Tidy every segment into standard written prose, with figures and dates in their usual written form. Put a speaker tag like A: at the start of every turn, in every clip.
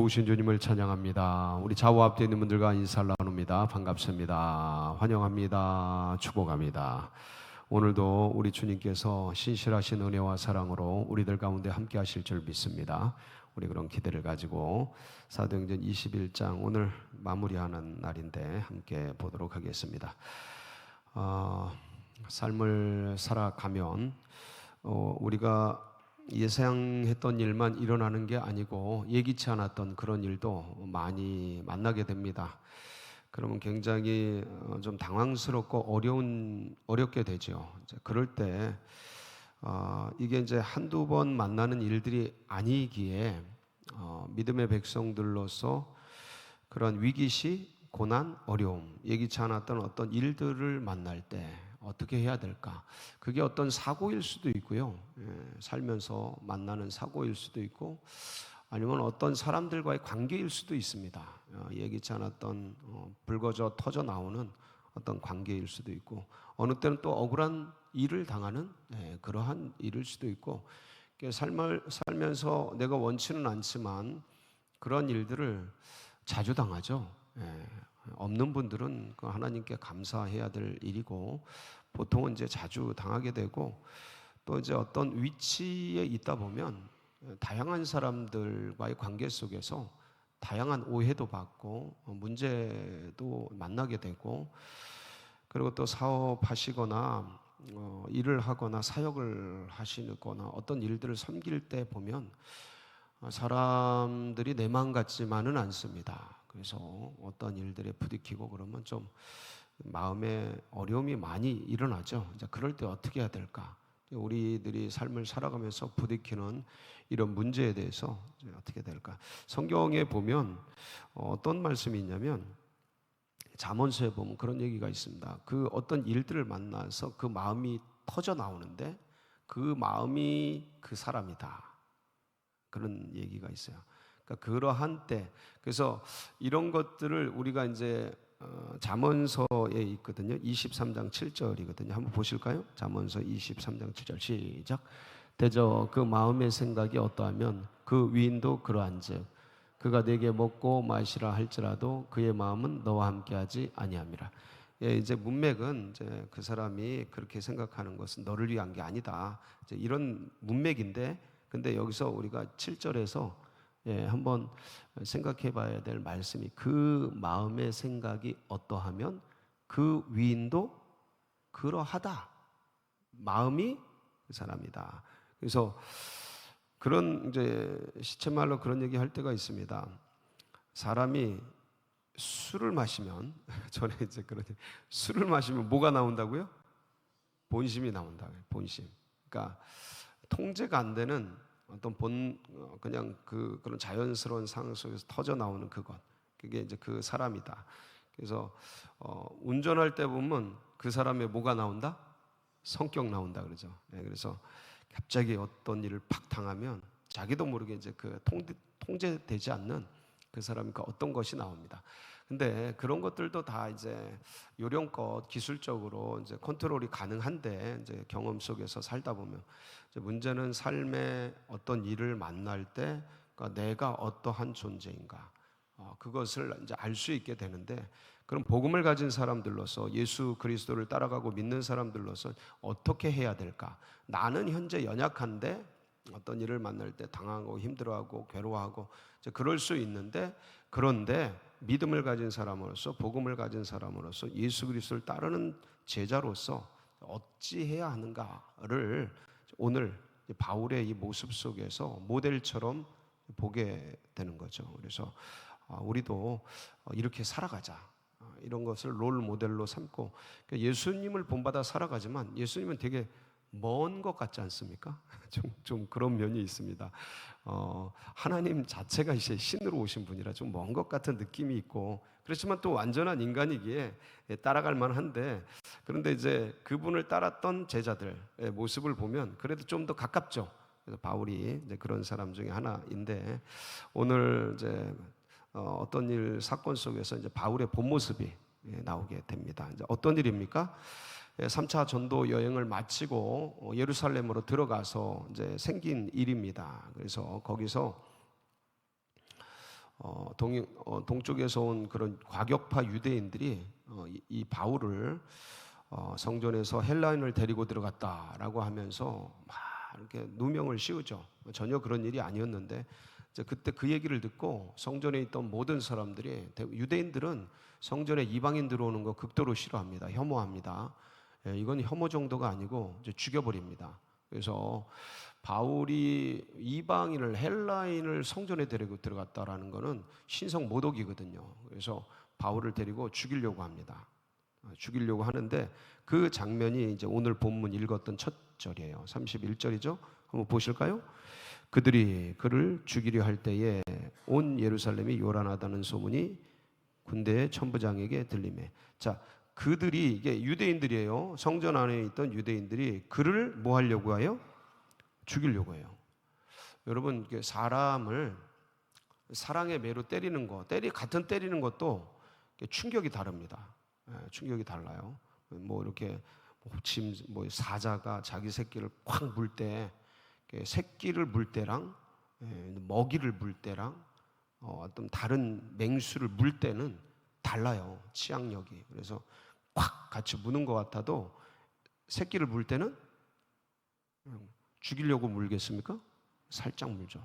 A: 오신 주님을 찬양합니다. 우리 좌우 앞에 있는 분들과 인사를 나눕니다. 반갑습니다. 환영합니다. 축복합니다. 오늘도 우리 주님께서 신실하신 은혜와 사랑으로 우리들 가운데 함께 하실 줄 믿습니다. 우리 그런 기대를 가지고 사도행전 21장 오늘 마무리하는 날인데 함께 보도록 하겠습니다. 삶을 살아가면 우리가 예상했던 일만 일어나는 게 아니고 예기치 않았던 그런 일도 많이 만나게 됩니다. 그러면 굉장히 좀 당황스럽고 어렵게 되죠. 그럴 때 이게 이제 한두 번 만나는 일들이 아니기에 믿음의 백성들로서 그런 위기시, 고난, 어려움, 예기치 않았던 어떤 일들을 만날 때 어떻게 해야 될까? 그게 어떤 사고일 수도 있고요. 살면서 만나는 사고일 수도 있고 아니면 어떤 사람들과의 관계일 수도 있습니다. 예기치 않았던 불거져 터져 나오는 어떤 관계일 수도 있고 어느 때는 또 억울한 일을 당하는 그러한 일일 수도 있고 삶을 살면서 내가 원치는 않지만 그런 일들을 자주 당하죠. 없는 분들은 그 하나님께 감사해야 될 일이고 보통은 이제 자주 당하게 되고 또 이제 어떤 위치에 있다 보면 다양한 사람들과의 관계 속에서 다양한 오해도 받고 문제도 만나게 되고 그리고 또 사업하시거나 일을 하거나 사역을 하시거나 어떤 일들을 섬길 때 보면 사람들이 내 마음 같지만은 않습니다. 그래서 어떤 일들에 부딪히고 그러면 좀 마음에 어려움이 많이 일어나죠. 이제 그럴 때 어떻게 해야 될까? 우리들이 삶을 살아가면서 부딪히는 이런 문제에 대해서 어떻게 될까? 성경에 보면 어떤 말씀이 있냐면 잠언서에 보면 그런 얘기가 있습니다. 그 어떤 일들을 만나서 그 마음이 터져 나오는데 그 마음이 그 사람이다. 그런 얘기가 있어요. 그러니까 그러한 때, 그래서 이런 것들을 우리가 이제 잠언서에 있거든요. 23장 7절이거든요. 한번 보실까요? 잠언서 23장 7절 시작. 대저 그 마음의 생각이 어떠하면 그 위인도 그러한즉 그가 내게 먹고 마시라 할지라도 그의 마음은 너와 함께하지 아니함이라. 이제 문맥은 이제 그 사람이 그렇게 생각하는 것은 너를 위한 게 아니다. 이제 이런 문맥인데, 근데 여기서 우리가 7절에서 한번 생각해 봐야 될 말씀이 그 마음의 생각이 어떠하면 그 위인도 그러하다. 마음이 그 사람이다. 그래서 그런 이제 시체말로 그런 얘기 할 때가 있습니다. 사람이 술을 마시면 전에 이제 그런 술을 마시면 뭐가 나온다고요? 본심이 나온다. 본심. 그러니까 통제가 안 되는 어떤 그냥 그런 자연스러운 상황 속에서 터져 나오는 그것, 그게 이제 그 사람이다. 그래서 운전할 때 보면 그 사람의 뭐가 나온다? 성격 나온다 그러죠. 그래서 갑자기 어떤 일을 팍 당하면 자기도 모르게 이제 그 통제되지 않는 그 사람이 어떤 것이 나옵니다. 근데 그런 것들도 다 이제 요령껏 기술적으로 이제 컨트롤이 가능한데 이제 경험 속에서 살다 보면 이제 문제는 삶의 어떤 일을 만날 때 그러니까 내가 어떠한 존재인가 그것을 이제 알 수 있게 되는데 그럼 복음을 가진 사람들로서 예수 그리스도를 따라가고 믿는 사람들로서 어떻게 해야 될까? 나는 현재 연약한데 어떤 일을 만날 때 당하고 힘들어하고 괴로워하고 이제 그럴 수 있는데 그런데 믿음을 가진 사람으로서 복음을 가진 사람으로서 예수 그리스도를 따르는 제자로서 어찌해야 하는가를 오늘 바울의 이 모습 속에서 모델처럼 보게 되는 거죠. 그래서 우리도 이렇게 살아가자. 이런 것을 롤 모델로 삼고 예수님을 본받아 살아가지만 예수님은 되게 먼 것 같지 않습니까? 좀 그런 면이 있습니다. 하나님 자체가 이제 신으로 오신 분이라 좀 먼 것 같은 느낌이 있고 그렇지만 또 완전한 인간이기에 따라갈 만한데 그런데 이제 그분을 따랐던 제자들의 모습을 보면 그래도 좀 더 가깝죠. 그래서 바울이 이제 그런 사람 중에 하나인데 오늘 이제 어떤 일 사건 속에서 이제 바울의 본 모습이 나오게 됩니다. 이제 어떤 일입니까? 3차 전도 여행을 마치고 예루살렘으로 들어가서 이제 생긴 일입니다. 그래서 거기서 동쪽에서 온 그런 과격파 유대인들이 이 바울을 성전에서 헬라인을 데리고 들어갔다라고 하면서 막 이렇게 누명을 씌우죠. 전혀 그런 일이 아니었는데 이제 그때 그 얘기를 듣고 성전에 있던 모든 사람들이, 유대인들은 성전에 이방인 들어오는 거 극도로 싫어합니다. 혐오합니다. 이건 혐오 정도가 아니고 이제 죽여버립니다. 그래서 바울이 이방인을, 헬라인을 성전에 데리고 들어갔다라는 것은 신성 모독이거든요. 그래서 바울을 데리고 죽이려고 합니다. 죽이려고 하는데 그 장면이 이제 오늘 본문 읽었던 첫 절이에요. 31절이죠. 한번 보실까요? 그들이 그를 죽이려 할 때에 온 예루살렘이 요란하다는 소문이 군대의 천부장에게 들리매. 자, 그들이, 이게 유대인들이에요. 성전 안에 있던 유대인들이 그를 뭐 하려고 해요? 죽이려고 해요. 여러분, 사람을 사랑의 매로 때리는 거, 같은 때리는 것도 충격이 다릅니다. 충격이 달라요. 뭐 이렇게 사자가 자기 새끼를 콱 물 때, 새끼를 물 때랑 먹이를 물 때랑 어떤 다른 맹수를 물 때는 달라요. 치악력이. 그래서 콱 같이 무는 것 같아도 새끼를 물 때는 죽이려고 물겠습니까? 살짝 물죠.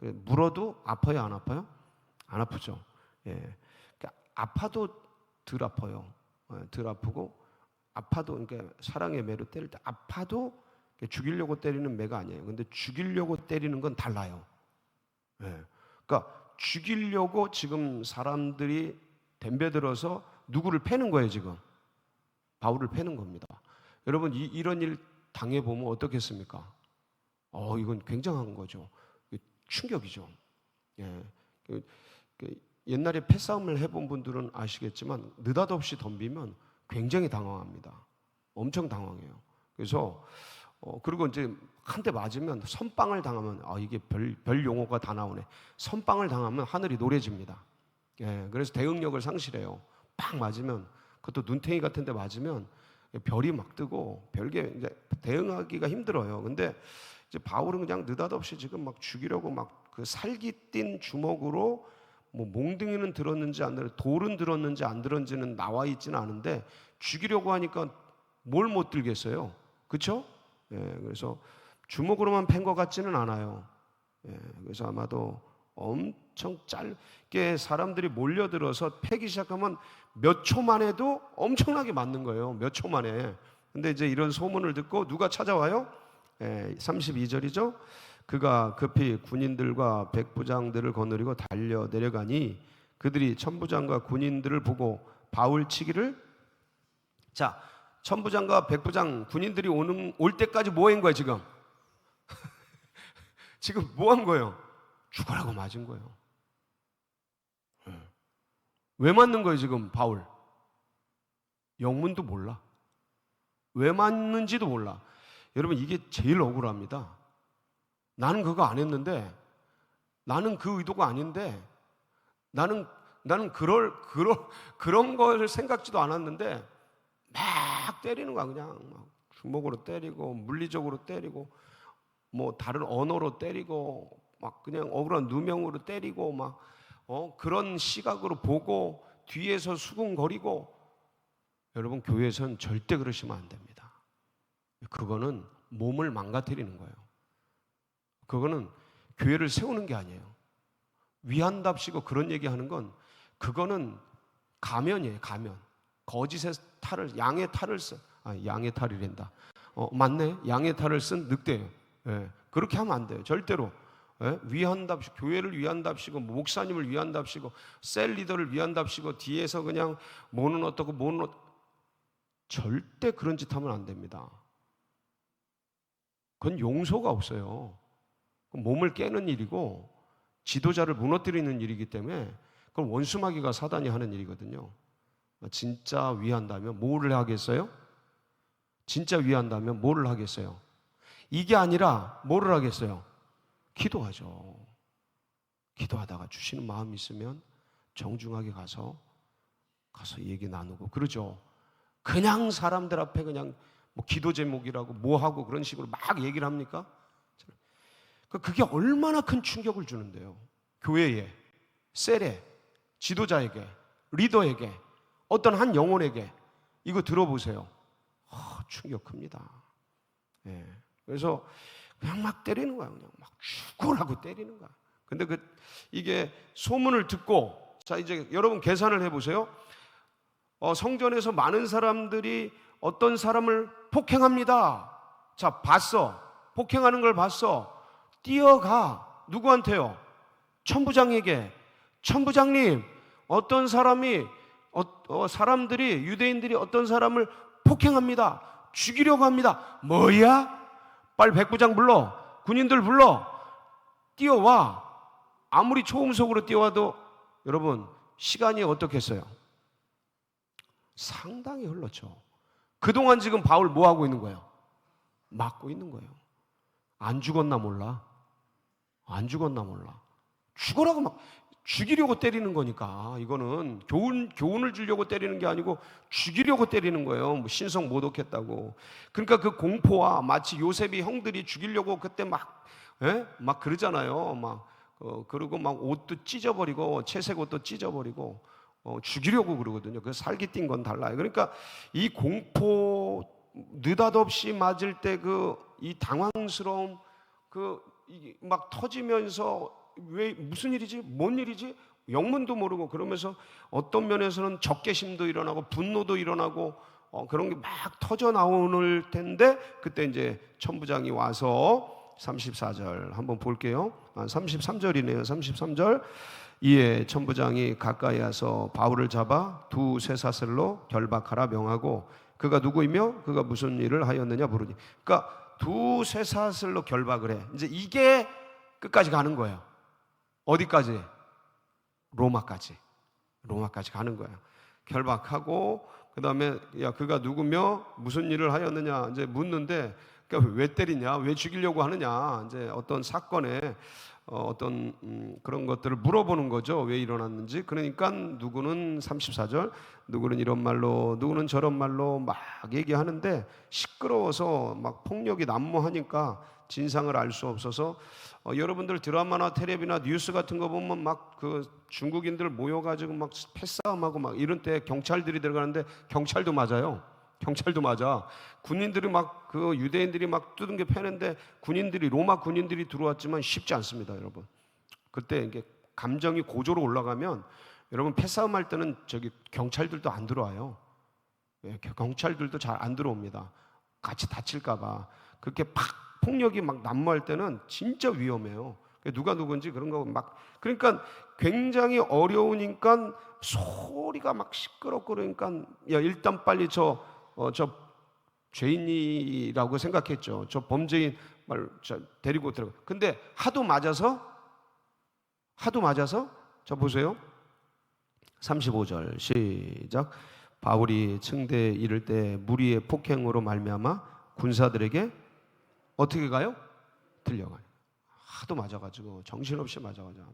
A: 물어도 아파요, 안 아파요? 안 아프죠. 그러니까 아파도 덜 아파요. 덜 아프고, 아파도, 그러니까 사랑의 매로 때릴 때 아파도 죽이려고 때리는 매가 아니에요. 근데 죽이려고 때리는 건 달라요. 그러니까 죽이려고 지금 사람들이 덤벼들어서 누구를 패는 거예요, 지금. 바울을 패는 겁니다. 여러분, 이런 일 당해보면 어떻겠습니까? 이건 굉장한 거죠. 충격이죠. 옛날에 패싸움을 해본 분들은 아시겠지만 느닷없이 덤비면 굉장히 당황합니다. 엄청 당황해요. 그래서 그리고 이제 한 대 맞으면, 선빵을 당하면, 이게 별 용어가 다 나오네. 선빵을 당하면 하늘이 노래집니다. 그래서 대응력을 상실해요. 팍 맞으면, 그것도 눈탱이 같은 데 맞으면 별이 막 뜨고 별게 이제 대응하기가 힘들어요. 근데 이제 바울은 그냥 느닷없이 지금 막 죽이려고 막 그 살깃띤 주먹으로, 뭐 몽둥이는 들었는지 안 들었는지, 돌은 들었는지 안 들었는지는 나와 있지는 않은데 죽이려고 하니까 뭘 못 들겠어요. 그렇죠? 그래서 주먹으로만 팬 것 같지는 않아요. 그래서 아마도 엄청 짧게 사람들이 몰려들어서 패기 시작하면 몇 초만 해도 엄청나게 맞는 거예요. 몇 초 만에. 근데 이제 이런 소문을 듣고 누가 찾아와요? 32절이죠. 그가 급히 군인들과 백부장들을 거느리고 달려 내려가니 그들이 천부장과 군인들을 보고 바울 치기를. 자, 천부장과 백부장, 군인들이 올 때까지 뭐 한 거야 지금? 지금 뭐 한 거예요? 죽으라고 맞은 거예요. 왜 맞는 거예요 지금 바울? 영문도 몰라. 왜 맞는지도 몰라. 여러분, 이게 제일 억울합니다. 나는 그거 안 했는데, 나는 그 의도가 아닌데, 나는 그런 걸 생각지도 않았는데 막 때리는 거야. 그냥 막 주먹으로 때리고, 물리적으로 때리고, 뭐 다른 언어로 때리고, 막 그냥 억울한 누명으로 때리고, 막 그런 시각으로 보고 뒤에서 수군거리고. 여러분, 교회에서는 절대 그러시면 안 됩니다. 그거는 몸을 망가뜨리는 거예요. 그거는 교회를 세우는 게 아니에요. 위한답시고 그런 얘기하는 건, 그거는 가면이에요. 가면. 거짓의 탈을, 양의 탈을 쓴, 양의 탈이란다. 맞네. 양의 탈을 쓴 늑대예요. 그렇게 하면 안 돼요. 절대로. 위한답시고, 교회를 위한답시고, 목사님을 위한답시고, 셀 리더를 위한답시고, 뒤에서 그냥 뭐는 어떻고 뭐는 절대 그런 짓 하면 안 됩니다. 그건 용서가 없어요. 몸을 깨는 일이고 지도자를 무너뜨리는 일이기 때문에 그건 원수마귀가 사단이 하는 일이거든요. 진짜 위한다면 뭐를 하겠어요? 진짜 위한다면 뭐를 하겠어요? 이게 아니라 뭐를 하겠어요? 기도하죠. 기도하다가 주시는 마음이 있으면 정중하게 가서 얘기 나누고 그러죠. 그냥 사람들 앞에 그냥 뭐 기도 제목이라고 뭐 하고 그런 식으로 막 얘기를 합니까? 그게 얼마나 큰 충격을 주는데요. 교회에. 셀에, 지도자에게, 리더에게, 어떤 한 영혼에게 이거 들어보세요. 충격 큽니다. 예. 그래서 그냥 막 때리는 거야. 그냥 막 죽으라고 때리는 거야. 근데 이게 소문을 듣고, 자, 이제 여러분 계산을 해보세요. 성전에서 많은 사람들이 어떤 사람을 폭행합니다. 자, 봤어. 폭행하는 걸 봤어. 뛰어가. 누구한테요? 천부장에게. 천부장님, 어떤 사람이, 사람들이, 유대인들이 어떤 사람을 폭행합니다. 죽이려고 합니다. 뭐야? 빨리 백부장 불러. 군인들 불러. 뛰어와. 아무리 초음속으로 뛰어와도 여러분 시간이 어떻겠어요? 상당히 흘렀죠. 그동안 지금 바울 뭐 하고 있는 거예요? 막고 있는 거예요. 안 죽었나 몰라. 안 죽었나 몰라. 죽으라고 막 죽이려고 때리는 거니까. 이거는 교훈을 주려고 때리는 게 아니고 죽이려고 때리는 거예요. 뭐 신성 모독했다고. 그러니까 그 공포와 마치 요셉이 형들이 죽이려고 그때 막 그러잖아요. 그리고 막 옷도 찢어버리고 채색 옷도 찢어버리고 죽이려고 그러거든요. 그 살기 띈 건 달라요. 그러니까 이 공포 느닷없이 맞을 때 이 당황스러움 막 터지면서 왜 무슨 일이지? 뭔 일이지? 영문도 모르고 그러면서 어떤 면에서는 적개심도 일어나고 분노도 일어나고 그런 게 막 터져 나오는 텐데 그때 이제 천부장이 와서 34절 한번 볼게요. 33절이네요. 33절. 이에 천부장이 가까이 와서 바울을 잡아 두 쇠사슬로 결박하라 명하고 그가 누구이며 그가 무슨 일을 하였느냐 물으니. 그러니까 두 쇠사슬로 결박을 해. 이제 이게 끝까지 가는 거예요. 어디까지? 로마까지 가는 거예요. 결박하고 그 다음에 야 그가 누구며 무슨 일을 하였느냐 이제 묻는데 그러니까 왜 때리냐, 왜 죽이려고 하느냐 이제 어떤 사건에 어떤 그런 것들을 물어보는 거죠. 왜 일어났는지. 그러니까 누구는 34절 누구는 이런 말로 누구는 저런 말로 막 얘기하는데 시끄러워서 막 폭력이 난무하니까 진상을 알 수 없어서 여러분들 드라마나 텔레비나 뉴스 같은 거 보면 막 그 중국인들 모여가지고 막 패싸움하고 막 이런 때 경찰들이 들어가는데 경찰도 맞아요. 경찰도 맞아. 군인들이 막 그 유대인들이 막 두둥겨 패는데 로마 군인들이 들어왔지만 쉽지 않습니다, 여러분. 그때 이게 감정이 고조로 올라가면 여러분 패싸움 할 때는 저기 경찰들도 안 들어와요. 경찰들도 잘 안 들어옵니다. 같이 다칠까봐. 그렇게 폭력이 막 난무할 때는 진짜 위험해요. 누가 누군지 그런 거 막 그러니까 굉장히 어려우니까 소리가 막 시끄럽고 그러니까 야 일단 빨리 저 죄인이라고 생각했죠. 저 범죄인 말 데리고 들어가. 근데 하도 맞아서 자 보세요. 35절 시작. 바울이 층대에 이를 때 무리의 폭행으로 말미암아 군사들에게 어떻게 가요? 들려가요. 하도 맞아가지고 정신없이 맞아가지고.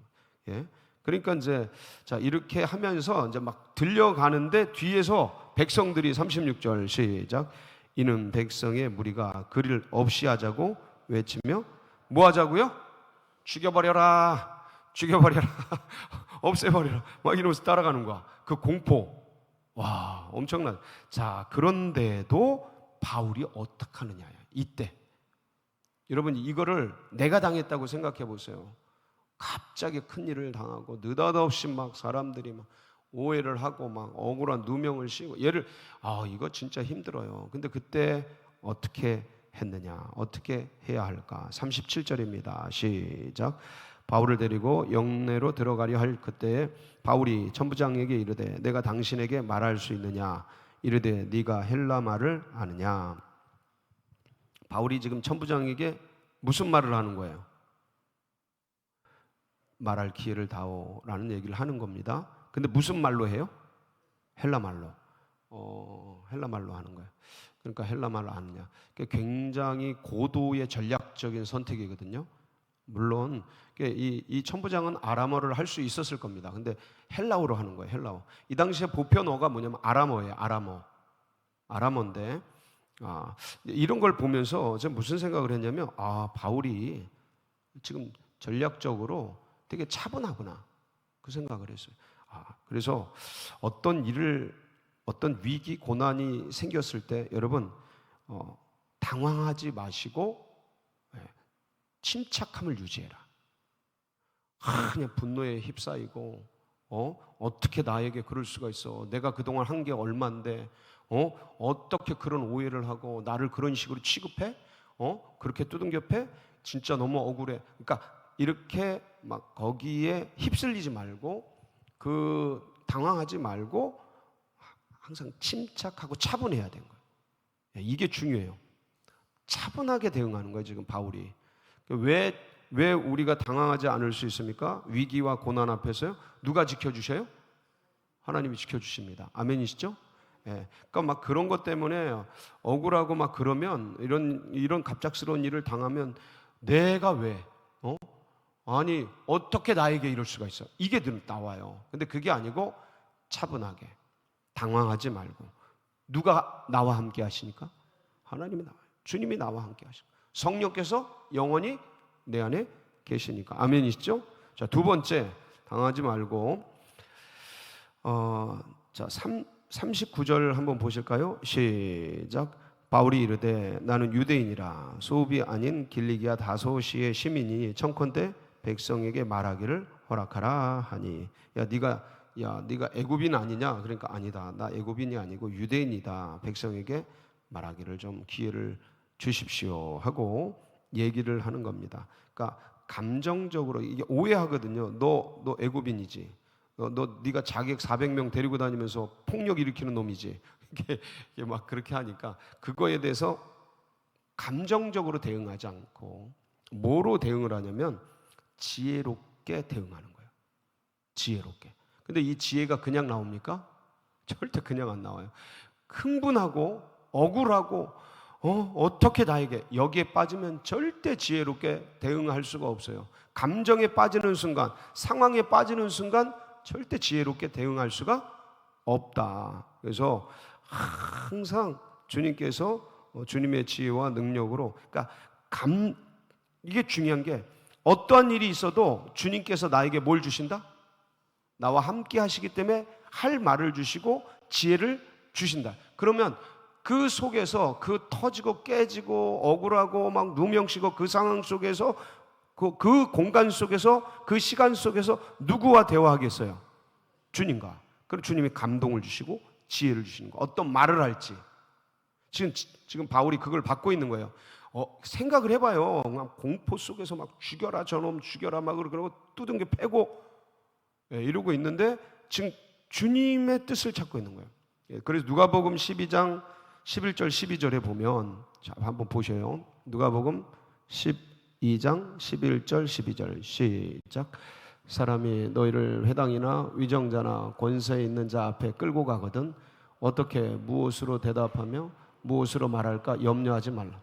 A: 예. 그러니까 이제 자 이렇게 하면서 이제 막 들려가는데 뒤에서 백성들이 36절 시작. 이는 백성의 무리가 그를 없이 하자고 외치며 뭐 하자고요? 죽여버려라, 없애버려라 막 이러면서 따라가는 거야. 그 공포 와 엄청난. 자 그런데도 바울이 어떻게 하느냐 이때 여러분 이거를 내가 당했다고 생각해 보세요. 갑자기 큰 일을 당하고 느닷없이 막 사람들이 막 오해를 하고 막 억울한 누명을 씌우고 이거 진짜 힘들어요. 근데 그때 어떻게 했느냐? 어떻게 해야 할까? 37절입니다. 시작. 바울을 데리고 영내로 들어가려 할 그때에 바울이 천부장에게 이르되 내가 당신에게 말할 수 있느냐? 이르되 네가 헬라 말을 아느냐? 바울이 지금 천부장에게 무슨 말을 하는 거예요? 말할 기회를 다오라는 얘기를 하는 겁니다. 근데 무슨 말로 해요? 헬라 말로. 헬라 말로 하는 거예요. 그러니까 헬라 말을 아느냐. 굉장히 고도의 전략적인 선택이거든요. 물론 이 천부장은 아람어를 할 수 있었을 겁니다. 근데 헬라어로 하는 거예요. 헬라어. 이 당시에 보편어가 뭐냐면 아람어예요. 아람어인데 이런 걸 보면서 제가 무슨 생각을 했냐면 바울이 지금 전략적으로 되게 차분하구나. 그 생각을 했어요. 그래서 어떤 위기, 고난이 생겼을 때 여러분 당황하지 마시고 침착함을 유지해라. 그냥 분노에 휩싸이고 어떻게 나에게 그럴 수가 있어? 내가 그동안 한 게 얼만데 어떻게 그런 오해를 하고 나를 그런 식으로 취급해? 그렇게 두들겨 패? 진짜 너무 억울해. 그러니까 이렇게 막 거기에 휩쓸리지 말고 당황하지 말고 항상 침착하고 차분해야 되는 거예요. 이게 중요해요. 차분하게 대응하는 거예요, 지금 바울이. 왜 우리가 당황하지 않을 수 있습니까? 위기와 고난 앞에서요. 누가 지켜주셔요? 하나님이 지켜주십니다. 아멘이시죠? 그러니까 막 그런 것 때문에 억울하고 막 그러면 이런 갑작스러운 일을 당하면 내가 왜? 아니 어떻게 나에게 이럴 수가 있어? 이게 나와요. 근데 그게 아니고 차분하게 당황하지 말고 누가 나와 함께 하시니까? 하나님이 나와요. 주님이 나와 함께 하시고 성령께서 영원히 내 안에 계시니까. 아멘이시죠? 자, 두 번째, 당하지 말고 자 39절 한번 보실까요? 시작. 바울이 이르되 나는 유대인이라 소읍이 아닌 길리기아 다소시의 시민이 청컨대 백성에게 말하기를 허락하라 하니. 네가 애굽인 아니냐? 그러니까 아니다. 나 애굽인이 아니고 유대인이다. 백성에게 말하기를 좀 기회를 주십시오 하고 얘기를 하는 겁니다. 그러니까 감정적으로 이게 오해하거든요. 너 애굽인이지. 네가 자객 400명 데리고 다니면서 폭력 일으키는 놈이지. 이게 막 그렇게 하니까 그거에 대해서 감정적으로 대응하지 않고 뭐로 대응을 하냐면 지혜롭게 대응하는 거예요. 지혜롭게. 근데 이 지혜가 그냥 나옵니까? 절대 그냥 안 나와요. 흥분하고 억울하고 어떻게 나에게 여기에 빠지면 절대 지혜롭게 대응할 수가 없어요. 감정에 빠지는 순간, 상황에 빠지는 순간 절대 지혜롭게 대응할 수가 없다. 그래서 항상 주님께서 주님의 지혜와 능력으로, 그러니까 이게 중요한 게 어떠한 일이 있어도 주님께서 나에게 뭘 주신다? 나와 함께 하시기 때문에 할 말을 주시고 지혜를 주신다. 그러면 그 속에서 그 터지고 깨지고 억울하고 막 누명쓰고 그 상황 속에서 그 공간 속에서 그 시간 속에서 누구와 대화하겠어요? 주님과. 그럼 주님이 감동을 주시고 지혜를 주시는 거예요. 어떤 말을 할지. 지금 바울이 그걸 받고 있는 거예요. 생각을 해봐요. 막 공포 속에서 막 죽여라 저놈 죽여라 막 그러고 두둥겨 패고 이러고 있는데 지금 주님의 뜻을 찾고 있는 거예요. 그래서 누가복음 12장 11절 12절에 보면 자 한번 보셔요. 누가복음 12장 11절 12절 시작. 사람이 너희를 회당이나 위정자나 권세에 있는 자 앞에 끌고 가거든 어떻게 무엇으로 대답하며 무엇으로 말할까 염려하지 말라.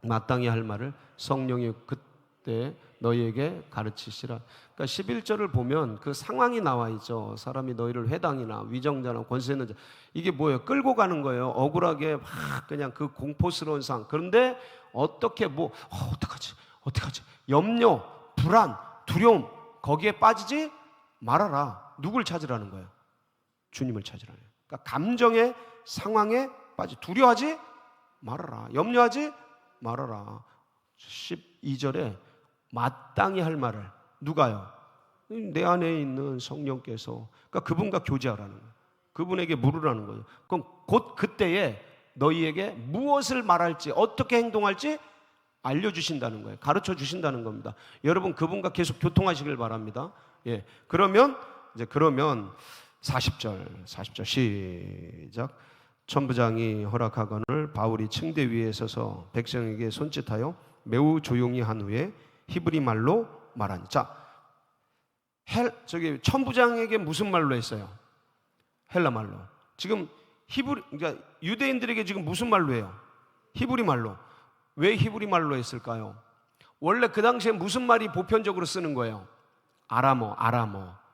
A: 마땅히 할 말을 성령이 그때 너희에게 가르치시라. 그러니까 11절을 보면 그 상황이 나와 있죠. 사람이 너희를 회당이나 위정자나 권세 있는 자, 이게 뭐예요? 끌고 가는 거예요. 억울하게 막 그냥 그 공포스러운 상황. 그런데 어떻게 어떡하지? 염려, 불안, 두려움 거기에 빠지지 말아라. 누굴 찾으라는 거예요? 주님을 찾으라는 거예요. 그러니까 감정의 상황에 두려워하지 말아라. 염려하지 말아라. 12절에 마땅히 할 말을 누가요? 내 안에 있는 성령께서, 그러니까 그분과 교제하라는 거예요. 그분에게 물으라는 거예요. 그럼 곧 그때에 너희에게 무엇을 말할지 어떻게 행동할지 알려주신다는 거예요. 가르쳐 주신다는 겁니다. 여러분 그분과 계속 교통하시길 바랍니다. 그러면 40절 시작. 천부장이 허락하거늘 바울이 층대 위에 서서 백성에게 손짓하여 매우 조용히 한 후에 히브리 말로 말하니. 자, 천부장에게 무슨 말로 했어요? 헬라 말로. 지금 그러니까 유대인들에게 지금 무슨 말로 해요? 히브리 말로. 왜 히브리 말로 했을까요? 원래 그 당시에 무슨 말이 보편적으로 쓰는 거예요? 아람어.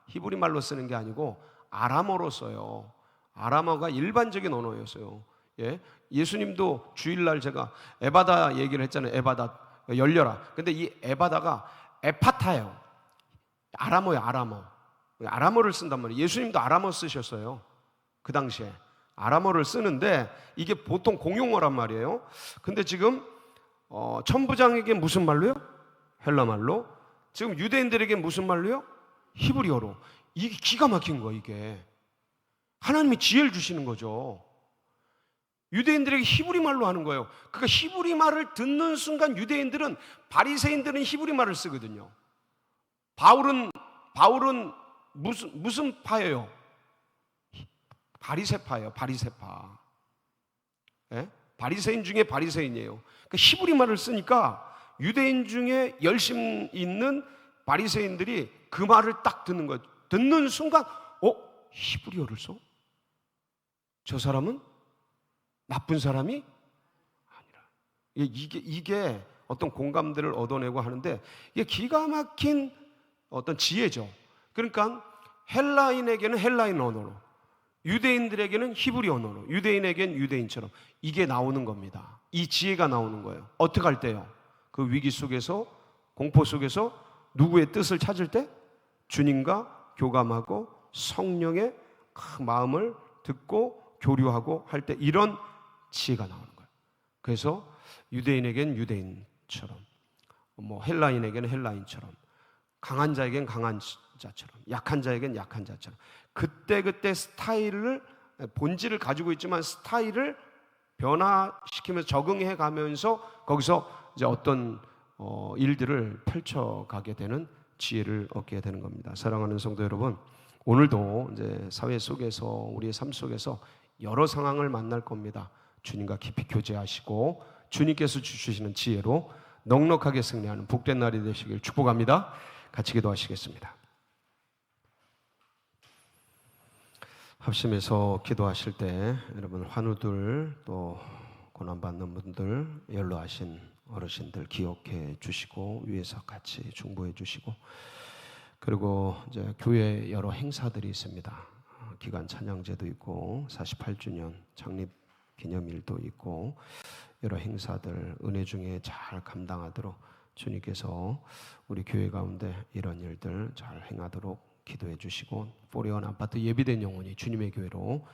A: 히브리 말로 쓰는 게 아니고 아람어로 써요. 아람어가 일반적인 언어였어요. 예수님도 주일날 제가 에바다 얘기를 했잖아요. 에바다 열려라. 근데 이 에바다가 에파타예요. 아람어예요. 아람어. 아람어를 쓴단 말이에요. 예수님도 아람어 쓰셨어요. 그 당시에 아람어를 쓰는데 이게 보통 공용어란 말이에요. 근데 지금 천부장에게 무슨 말로요? 헬라말로. 지금 유대인들에게 무슨 말로요? 히브리어로. 이게 기가 막힌 거예요. 이게 하나님이 지혜를 주시는 거죠. 유대인들에게 히브리 말로 하는 거예요. 그러니까 히브리 말을 듣는 순간 유대인들은, 바리새인들은 히브리 말을 쓰거든요. 바울은 무슨 파예요? 바리새파예요. 바리새파. 예? 바리새인 중에 바리새인이에요. 그러니까 히브리 말을 쓰니까 유대인 중에 열심 있는 바리새인들이 그 말을 딱 듣는 거예요. 듣는 순간 히브리어를 써? 저 사람은 나쁜 사람이 아니라. 이게 어떤 공감대를 얻어내고 하는데, 이게 기가 막힌 어떤 지혜죠. 그러니까 헬라인에게는 헬라인 언어로, 유대인들에게는 히브리 언어로, 유대인에게는 유대인처럼 이게 나오는 겁니다. 이 지혜가 나오는 거예요. 어떻게 할 때요? 그 위기 속에서, 공포 속에서 누구의 뜻을 찾을 때? 주님과 교감하고 성령의 그 마음을 듣고 교류하고 할 때 이런 지혜가 나오는 거예요. 그래서 유대인에게는 유대인처럼, 헬라인에게는 헬라인처럼, 강한 자에게는 강한 자처럼, 약한 자에게는 약한 자처럼, 그때 스타일을, 본질을 가지고 있지만 스타일을 변화시키면서 적응해 가면서 거기서 이제 어떤 일들을 펼쳐가게 되는 지혜를 얻게 되는 겁니다. 사랑하는 성도 여러분, 오늘도 이제 사회 속에서, 우리의 삶 속에서 여러 상황을 만날 겁니다. 주님과 깊이 교제하시고 주님께서 주시는 지혜로 넉넉하게 승리하는 복된 날이 되시길 축복합니다. 같이 기도하시겠습니다. 합심해서 기도하실 때 여러분, 환우들, 또 고난받는 분들, 연로하신 어르신들 기억해 주시고 위에서 같이 중보해 주시고, 그리고 이제 교회 여러 행사들이 있습니다. 기간 찬양제도 있고 48주년 창립 기념일도 있고 여러 행사들 은혜 중에 잘 감당하도록 주님께서 우리 교회 가운데 이런 일들 잘 행하도록 기도해 주시고, 포리원 아파트 예비된 영혼이 주님의 교회로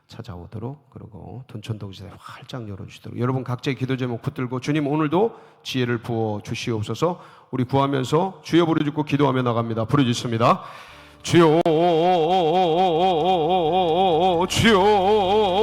A: 찾아오도록, 그리고 둔촌동시대 활짝 열어주시도록, 여러분 각자의 기도 제목 붙들고 주님 오늘도 지혜를 부어 주시옵소서. 우리 구하면서 주여 부르짖고 기도하며 나갑니다. 부르짖습니다. 주여, 주여.